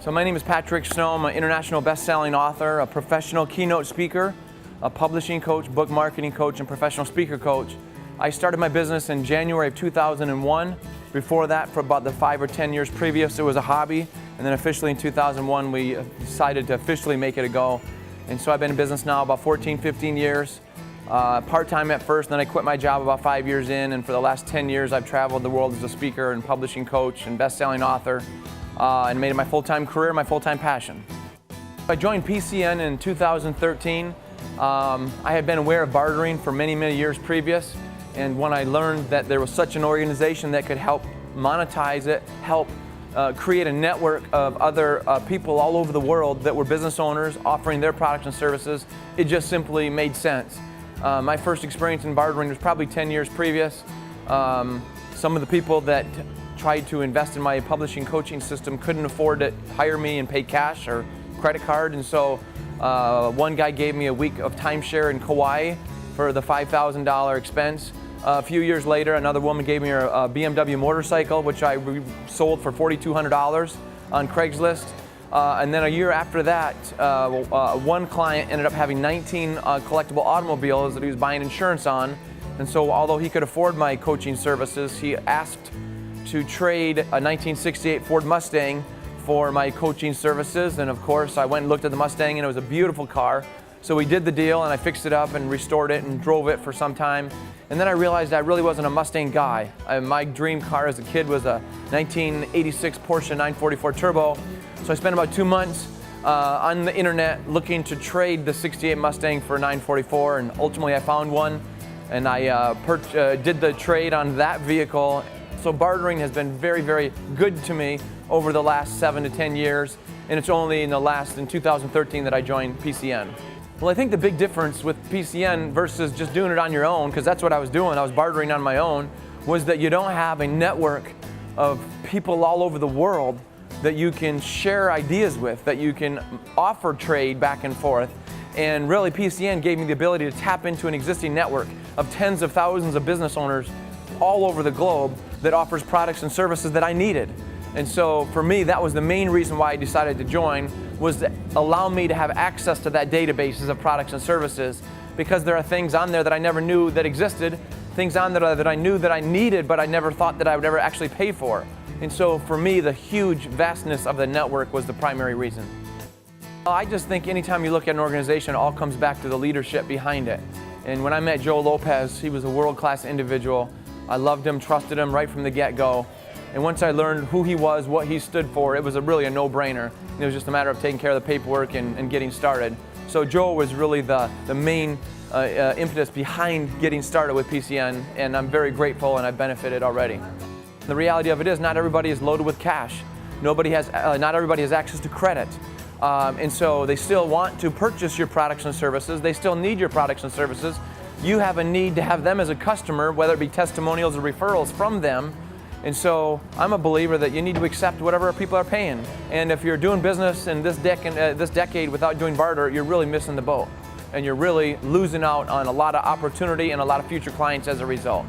So my name is Patrick Snow. I'm an international best-selling author, a professional keynote speaker, a publishing coach, book marketing coach, and professional speaker coach. I started my business in January of 2001. Before that, for about the 5 or 10 years previous, it was a hobby. And then officially in 2001, we decided to officially make it a go. And so I've been in business now about 14, 15 years. Part-time at first, and then I quit my job about 5 years in, and for the last 10 years I've traveled the world as a speaker and publishing coach and best-selling author, and made it my full-time career, my full-time passion. I joined PCN in 2013. I had been aware of bartering for many, many years previous, and when I learned that there was such an organization that could help monetize it, help create a network of other people all over the world that were business owners offering their products and services, it just simply made sense. My first experience in bartering was probably 10 years previous. Some of the people that tried to invest in my publishing coaching system couldn't afford to hire me and pay cash or credit card, and so one guy gave me a week of timeshare in Kauai for the $5,000 expense. A few years later, another woman gave me a BMW motorcycle, which I sold for $4,200 on Craigslist. And then a year after that, one client ended up having 19 collectible automobiles that he was buying insurance on. And so although he could afford my coaching services, he asked to trade a 1968 Ford Mustang for my coaching services. And of course, I went and looked at the Mustang, and it was a beautiful car. So we did the deal, and I fixed it up and restored it and drove it for some time. And then I realized I really wasn't a Mustang guy. My dream car as a kid was a 1986 Porsche 944 Turbo. So I spent about 2 months on the internet looking to trade the 68 Mustang for a 944, and ultimately I found one, and I did the trade on that vehicle. So bartering has been very, very good to me over the last 7 to 10 years, and it's only in 2013 that I joined PCN. Well, I think the big difference with PCN versus just doing it on your own, because that's what I was doing, I was bartering on my own, was that you don't have a network of people all over the world that you can share ideas with, that you can offer trade back and forth. And really, PCN gave me the ability to tap into an existing network of tens of thousands of business owners all over the globe that offers products and services that I needed. And so for me, that was the main reason why I decided to join, was to allow me to have access to that database of products and services, because there are things on there that I never knew that existed, things on there that I knew that I needed, but I never thought that I would ever actually pay for. And so for me, the huge vastness of the network was the primary reason. I just think anytime you look at an organization, it all comes back to the leadership behind it. And when I met Joe Lopez, he was a world-class individual. I loved him, trusted him right from the get-go. And once I learned who he was, what he stood for, it was really a no-brainer. It was just a matter of taking care of the paperwork and getting started. So Joe was really the main impetus behind getting started with PCN, and I'm very grateful, and I've benefited already. The reality of it is, not everybody is loaded with cash. Not everybody has access to credit. And so they still want to purchase your products and services. They still need your products and services. You have a need to have them as a customer, whether it be testimonials or referrals from them. And so I'm a believer that you need to accept whatever people are paying. And if you're doing business in this decade without doing barter, you're really missing the boat. And you're really losing out on a lot of opportunity and a lot of future clients as a result.